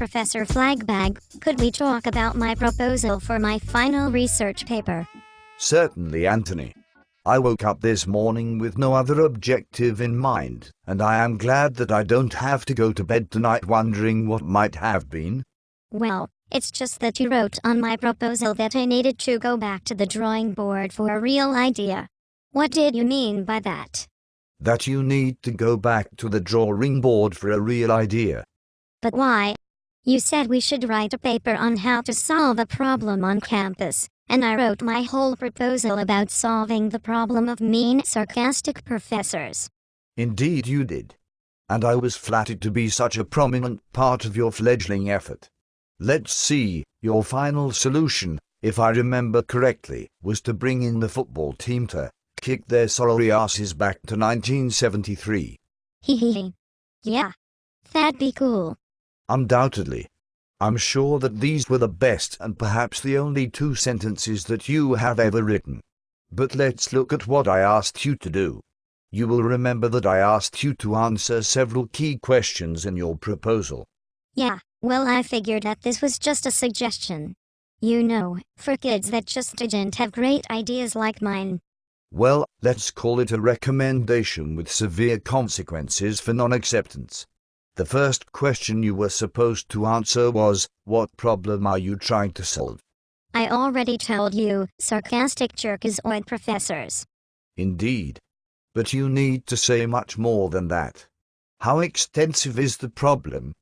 Professor Flagbag, could we talk about my proposal for my final research paper? Certainly, Anthony. I woke up this morning with no other objective in mind, and I am glad that I don't have to go to bed tonight wondering what might have been. Well, it's just that you wrote on my proposal that I needed to go back to the drawing board for a real idea. What did you mean by that? That you need to go back to the drawing board for a real idea. But why? You said we should write a paper on how to solve a problem on campus, and I wrote my whole proposal about solving the problem of mean, sarcastic professors. Indeed you did. And I was flattered to be such a prominent part of your fledgling effort. Let's see, your final solution, if I remember correctly, was to bring in the football team to kick their sorry asses back to 1973. Hehehe. Yeah. That'd be cool. Undoubtedly. I'm sure that these were the best and perhaps the only 2 sentences that you have ever written. But let's look at what I asked you to do. You will remember that I asked you to answer several key questions in your proposal. Yeah, well, I figured that this was just a suggestion. You know, for kids that just didn't have great ideas like mine. Well, let's call it a recommendation with severe consequences for non-acceptance. The first question you were supposed to answer was, what problem are you trying to solve? I already told you, sarcastic jerkazoid professors. Indeed. But you need to say much more than that. How extensive is the problem?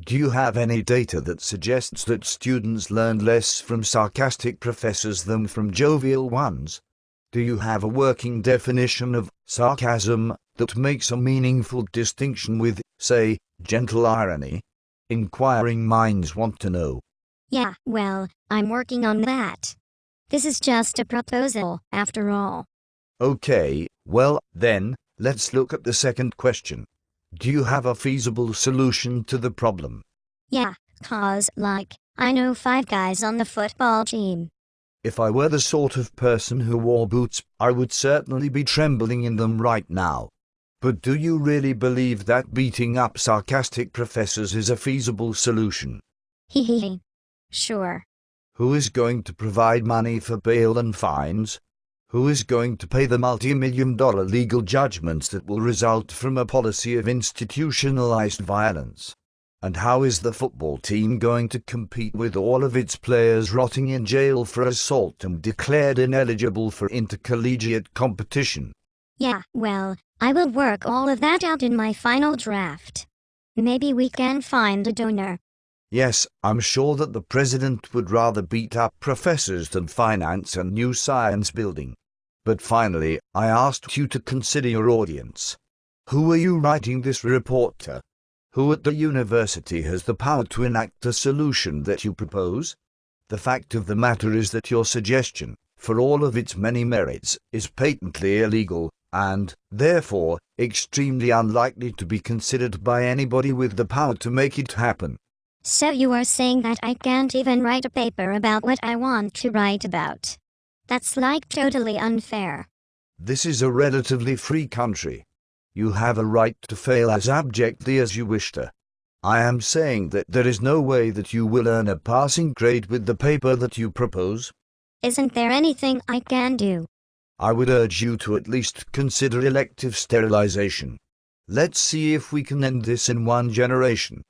Do you have any data that suggests that students learn less from sarcastic professors than from jovial ones? Do you have a working definition of sarcasm that makes a meaningful distinction with, say, gentle irony? Inquiring minds want to know. Yeah, well, I'm working on that. This is just a proposal, after all. Okay, well, then, let's look at the second question. Do you have a feasible solution to the problem? Yeah, 'cause, I know 5 guys on the football team. If I were the sort of person who wore boots, I would certainly be trembling in them right now. But do you really believe that beating up sarcastic professors is a feasible solution? Hehehe. Sure. Who is going to provide money for bail and fines? Who is going to pay the multi-million-dollar legal judgments that will result from a policy of institutionalized violence? And how is the football team going to compete with all of its players rotting in jail for assault and declared ineligible for intercollegiate competition? Yeah, well, I will work all of that out in my final draft. Maybe we can find a donor. Yes, I'm sure that the president would rather beat up professors than finance a new science building. But finally, I asked you to consider your audience. Who are you writing this report to? Who at the university has the power to enact the solution that you propose? The fact of the matter is that your suggestion, for all of its many merits, is patently illegal, and, therefore, extremely unlikely to be considered by anybody with the power to make it happen. So you are saying that I can't even write a paper about what I want to write about? That's totally unfair. This is a relatively free country. You have a right to fail as abjectly as you wish to. I am saying that there is no way that you will earn a passing grade with the paper that you propose. Isn't there anything I can do? I would urge you to at least consider elective sterilization. Let's see if we can end this in 1 generation.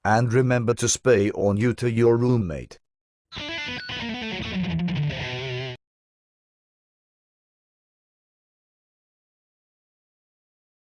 And remember to spay or neuter your roommate.